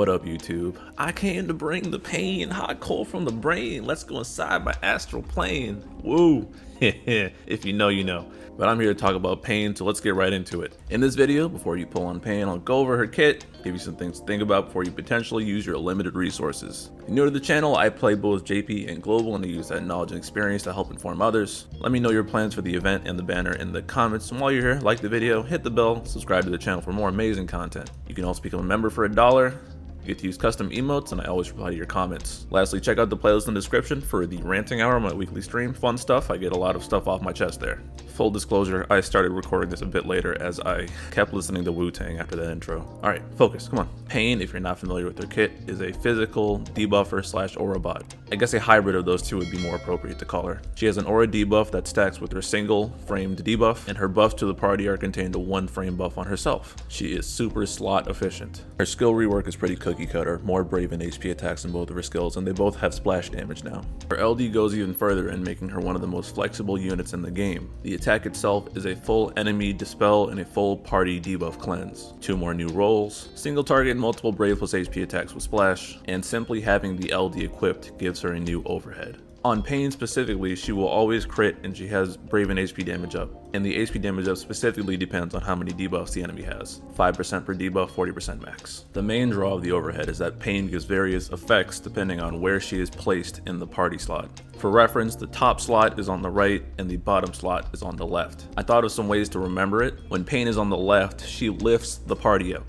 What up, YouTube? I came to bring the pain, hot cold from the brain. Let's go inside my astral plane. Woo! If you know, you know. But I'm here to talk about Paine, so let's get right into it. In this video, before you pull on Paine, I'll go over her kit, give you some things to think about before you potentially use your limited resources. If you're new to the channel, I play both JP and Global, and I use that knowledge and experience to help inform others. Let me know your plans for the event and the banner in the comments, and while you're here, like the video, hit the bell, subscribe to the channel for more amazing content. You can also become a member for $1. You get to use custom emotes, and I always reply to your comments. Lastly, check out the playlist in the description for the Ranting Hour, my weekly stream. Fun stuff. I get a lot of stuff off my chest there. Full disclosure, I started recording this a bit later as I kept listening to Wu-Tang after that intro. Alright, focus, come on. Paine, if you're not familiar with her kit, is a physical debuffer slash aura bot. I guess a hybrid of those two would be more appropriate to call her. She has an aura debuff that stacks with her single framed debuff, and her buffs to the party are contained to one frame buff on herself. She is super slot efficient. Her skill rework is pretty cookie cutter, more brave and HP attacks in both of her skills, and they both have splash damage now. Her LD goes even further in making her one of the most flexible units in the game. The attack itself is a full enemy dispel and a full party debuff cleanse. 2 more new rolls, single target and multiple brave plus HP attacks with splash, and simply having the LD equipped gives her a new overhead. On Paine specifically, she will always crit and she has brave and HP damage up. And the HP damage up specifically depends on how many debuffs the enemy has. 5% per debuff, 40% max. The main draw of the overhead is that Paine gives various effects depending on where she is placed in the party slot. For reference, the top slot is on the right and the bottom slot is on the left. I thought of some ways to remember it. When Paine is on the left, she lifts the party up.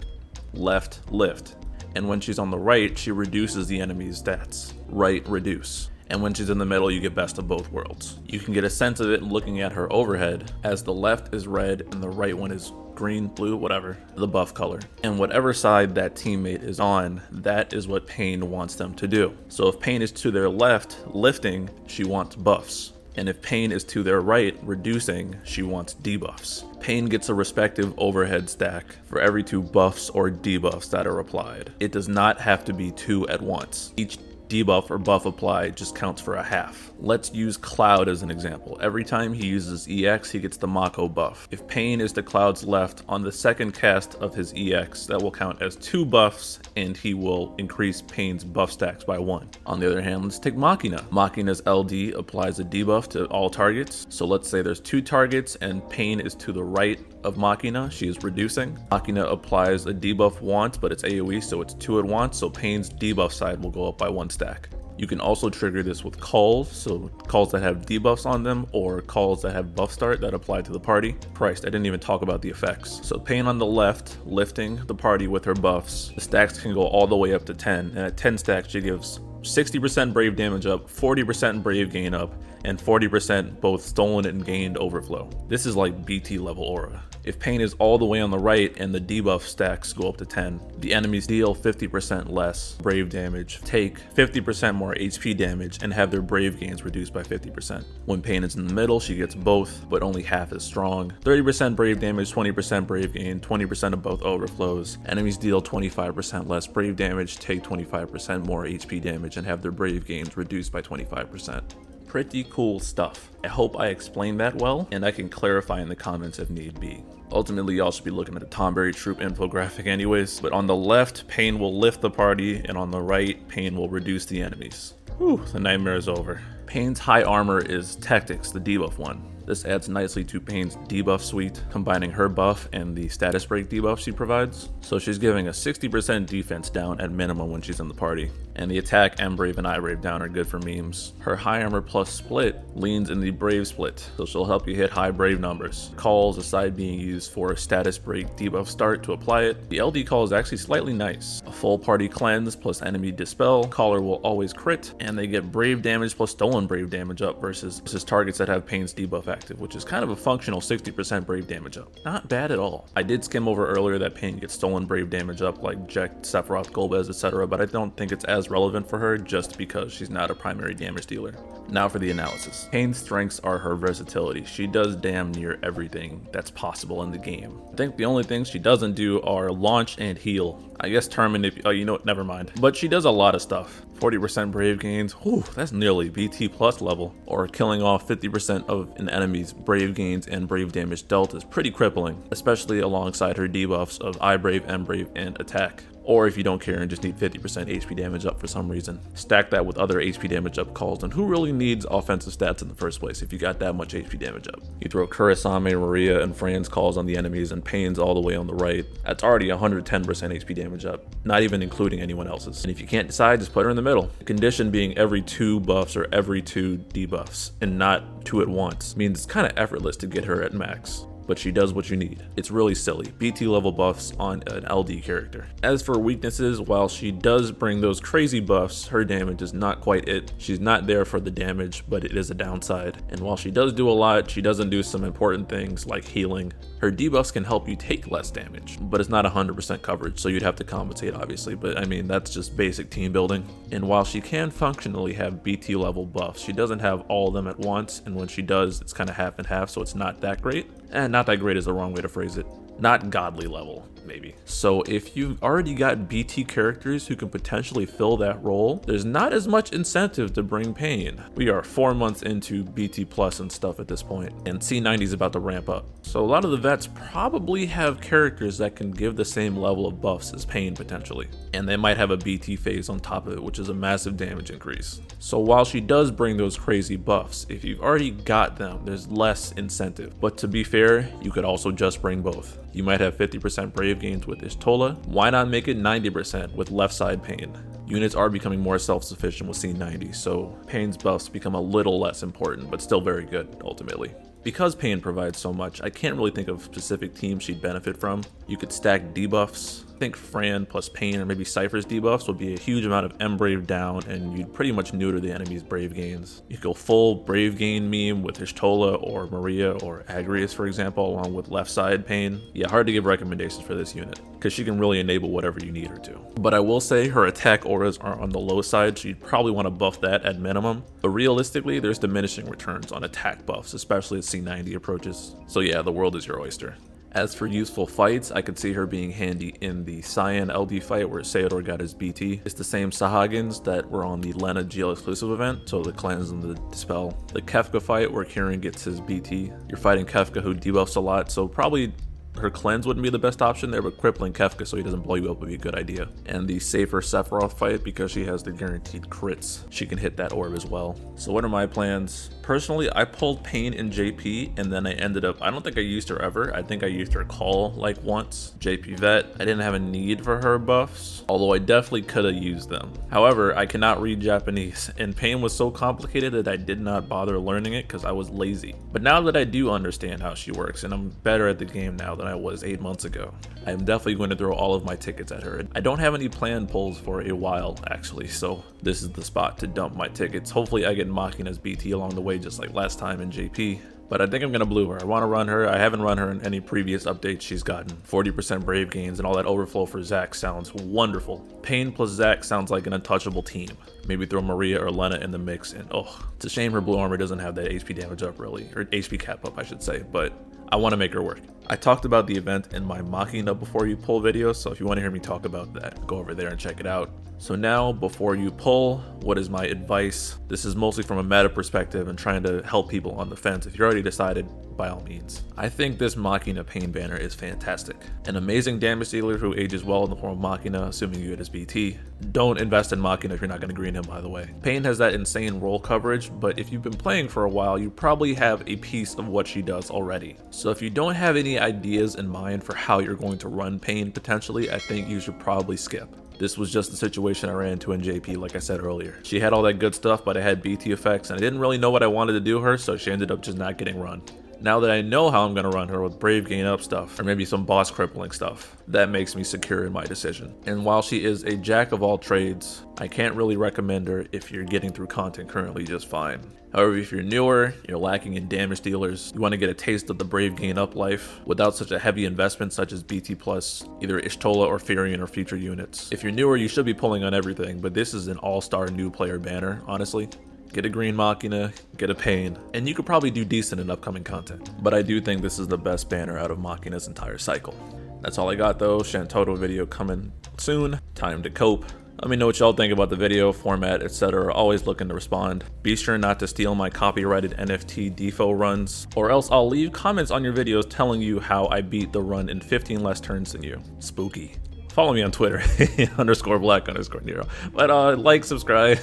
Left, lift. And when she's on the right, she reduces the enemy's stats. Right, reduce. And when she's in the middle, you get best of both worlds. You can get a sense of it looking at her overhead, as the left is red and the right one is green, blue, whatever, the buff color. And whatever side that teammate is on, that is what Paine wants them to do. So if Paine is to their left, lifting, she wants buffs. And if Paine is to their right, reducing, she wants debuffs. Paine gets a respective overhead stack for every 2 buffs or debuffs that are applied. It does not have to be 2 at once. Each debuff or buff applied just counts for a half. Let's use Cloud as an example. Every time he uses EX, he gets the Mako buff. If Paine is to Cloud's left, on the second cast of his EX, that will count as 2 buffs, and he will increase Paine's buff stacks by 1. On the other hand, let's take Machina. Machina's LD applies a debuff to all targets. So let's say there's 2 targets and Paine is to the right of Machina, she is reducing. Machina applies a debuff once, but it's AoE, so it's 2 at once, so Paine's debuff side will go up by 1 stack. You can also trigger this with calls, so calls that have debuffs on them or calls that have buff start that apply to the party. Christ, I didn't even talk about the effects. So Paine on the left, lifting the party with her buffs. The stacks can go all the way up to 10, and at 10 stacks she gives 60% brave damage up, 40% brave gain up, and 40% both stolen and gained overflow. This is like BT level aura. If Paine is all the way on the right and the debuff stacks go up to 10, the enemies deal 50% less brave damage, take 50% more HP damage, and have their brave gains reduced by 50%. When Paine is in the middle, she gets both, but only half as strong. 30% brave damage, 20% brave gain, 20% of both overflows. Enemies deal 25% less brave damage, take 25% more HP damage, and have their brave gains reduced by 25%. Pretty cool stuff. I hope I explained that well, and I can clarify in the comments if need be. Ultimately, y'all should be looking at the Tonberry Troupe infographic anyways, but on the left, Paine will lift the party, and on the right, Paine will reduce the enemies. Whew, the nightmare is over. Paine's high armor is Tactics, the debuff one. This adds nicely to Paine's debuff suite, combining her buff and the status break debuff she provides. So she's giving a 60% defense down at minimum when she's in the party. And the attack and brave and I brave down are good for memes. Her high armor plus split leans in the brave split, so she'll help you hit high brave numbers. Calls aside being used for a status break debuff start to apply it. The LD call is actually slightly nice. A full party cleanse plus enemy dispel. Caller will always crit, and they get brave damage plus stolen brave damage up versus targets that have Paine's debuff active, which is kind of a functional 60% brave damage up. Not bad at all. I did skim over earlier that Paine gets stolen brave damage up like Jack, Sephiroth, Golbez, etc., but I don't think it's as relevant for her just because she's not a primary damage dealer. Now for the analysis. Paine's strengths are her versatility. She does damn near everything that's possible in the game. I think the only things she doesn't do are launch and heal. I guess terminate, oh you know what, never mind. But she does a lot of stuff. 40% brave gains, whew, that's nearly BT plus level. Or killing off 50% of an enemy's brave gains and brave damage dealt is pretty crippling, especially alongside her debuffs of I brave, M brave, and attack. Or if you don't care and just need 50% HP damage up for some reason, stack that with other HP damage up calls, and who really needs offensive stats in the first place if you got that much HP damage up? You throw Kurasame, Maria, and Fran's calls on the enemies and Paine's all the way on the right. That's already 110% HP damage up, not even including anyone else's. And if you can't decide, just put her in the middle. The condition being every 2 buffs or every 2 debuffs, and not 2 at once, means it's kind of effortless to get her at max. But she does what you need. It's really silly. BT level buffs on an LD character. As for weaknesses, while she does bring those crazy buffs, her damage is not quite it. She's not there for the damage, but it is a downside. And while she does do a lot, she doesn't do some important things like healing. Her debuffs can help you take less damage, but it's not 100% coverage, so you'd have to compensate obviously, but I mean, that's just basic team building. And while she can functionally have BT level buffs, she doesn't have all of them at once, and when she does, it's kind of half and half, so it's not that great. And not that great is the wrong way to phrase it. Not godly level, maybe. So if you've already got BT characters who can potentially fill that role, there's not as much incentive to bring Paine. We are 4 months into BT plus and stuff at this point, and C90 is about to ramp up. So a lot of the vets probably have characters that can give the same level of buffs as Paine potentially. And they might have a BT phase on top of it, which is a massive damage increase. So while she does bring those crazy buffs, if you've already got them, there's less incentive. But to be fair, you could also just bring both. You might have 50% Brave gains with Ishtola. Why not make it 90% with left side Paine? Units are becoming more self-sufficient with C90, so Paine's buffs become a little less important, but still very good ultimately. Because Paine provides so much, I can't really think of specific teams she'd benefit from. You could stack debuffs. I think Fran plus Paine or maybe Cypher's debuffs would be a huge amount of M Brave down, and you'd pretty much neuter the enemy's Brave gains. You could go full Brave gain meme with Ishtola or Maria or Agrius, for example, along with left side Paine. Yeah, hard to give recommendations for this unit, because she can really enable whatever you need her to. But I will say her attack auras are on the low side, so you'd probably want to buff that at minimum. But realistically, there's diminishing returns on attack buffs, especially as C90 approaches. So yeah, the world is your oyster. As for useful fights, I could see her being handy in the Cyan LD fight where Seodor got his BT. It's the same Sahagins that were on the Lena GL exclusive event, so the Cleanse and the Dispel. The Kefka fight where Kieran gets his BT. You're fighting Kefka who debuffs a lot, so probably her Cleanse wouldn't be the best option there, but crippling Kefka so he doesn't blow you up would be a good idea. And the safer Sephiroth fight, because she has the guaranteed crits, she can hit that orb as well. So what are my plans? Personally, I pulled Paine in JP, and then I ended up, I don't think I used her ever. I think I used her call like once. JP vet, I didn't have a need for her buffs, although I definitely could have used them. However, I cannot read Japanese, and Paine was so complicated that I did not bother learning it because I was lazy. But now that I do understand how she works, and I'm better at the game now than I was 8 months ago, I am definitely going to throw all of my tickets at her. I don't have any planned pulls for a while actually, so this is the spot to dump my tickets. Hopefully I get Machina's BT along the way just like last time in JP. But I think I'm gonna blue her. I want to run her. I haven't run her in any previous updates she's gotten. 40% Brave gains and all that overflow for Zac sounds wonderful. Paine plus Zac sounds like an untouchable team. Maybe throw Maria or Lena in the mix, and oh, it's a shame her blue armor doesn't have that HP damage up really, or HP cap up I should say, but I want to make her work. I talked about the event in my Machina before you pull video, so if you want to hear me talk about that, go over there and check it out. So now, before you pull, what is my advice? This is mostly from a meta perspective and trying to help people on the fence. If you're already decided, by all means. I think this Machina Paine banner is fantastic. An amazing damage dealer who ages well in the form of Machina, assuming you get his BT. Don't invest in Machina if you're not going to green him, by the way. Paine has that insane roll coverage, but if you've been playing for a while, you probably have a piece of what she does already. So if you don't have any ideas in mind for how you're going to run Paine potentially, I think you should probably skip. This was just the situation I ran into in JP, like I said earlier. She had all that good stuff, but it had BT effects, and I didn't really know what I wanted to do her, so she ended up just not getting run. Now that I know how I'm going to run her with Brave gain up stuff, or maybe some boss crippling stuff, that makes me secure in my decision. And while she is a jack of all trades, I can't really recommend her if you're getting through content currently just fine. However, if you're newer, you're lacking in damage dealers, you want to get a taste of the Brave gain up life without such a heavy investment such as BT plus, either Ishtola or Furion or future units. If you're newer, you should be pulling on everything, but this is an all-star new player banner, honestly. Get a green Machina, get a Paine, and you could probably do decent in upcoming content. But I do think this is the best banner out of Machina's entire cycle. That's all I got though. Shantoto video coming soon. Time to cope. Let me know what y'all think about the video, format, etc. Always looking to respond. Be sure not to steal my copyrighted NFT DFFOO runs, or else I'll leave comments on your videos telling you how I beat the run in 15 less turns than you. Spooky. Follow me on Twitter, _black_Nero. But like, subscribe.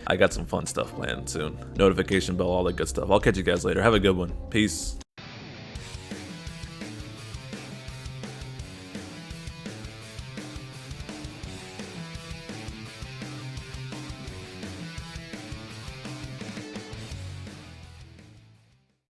I got some fun stuff planned soon. Notification bell, all that good stuff. I'll catch you guys later. Have a good one. Peace.